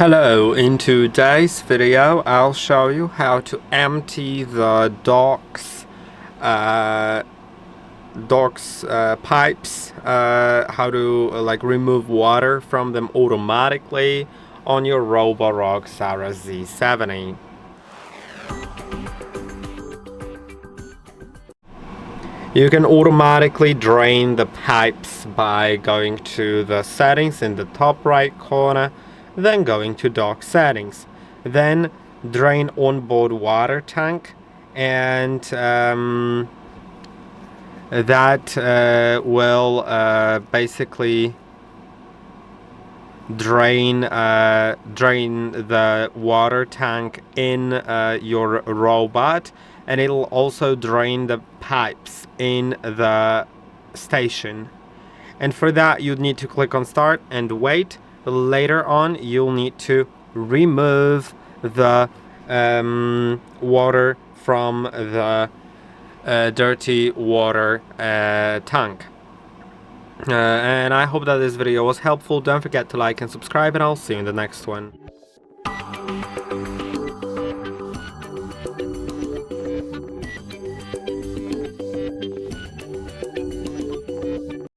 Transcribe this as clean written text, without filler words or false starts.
Hello, in today's video I'll show you how to empty the docks pipes, how to remove water from them automatically on your ROBOROCK Saros Z70. You can automatically drain the pipes by going to the settings in the top right corner, then going to dock settings, then drain onboard water tank, and that will basically drain the water tank in your robot, and it'll also drain the pipes in the station. And for that you need to click on start and wait. Later on you'll need to remove the water from the dirty water tank. And I hope that this video was helpful. Don't forget to like and subscribe, and I'll see you in the next one.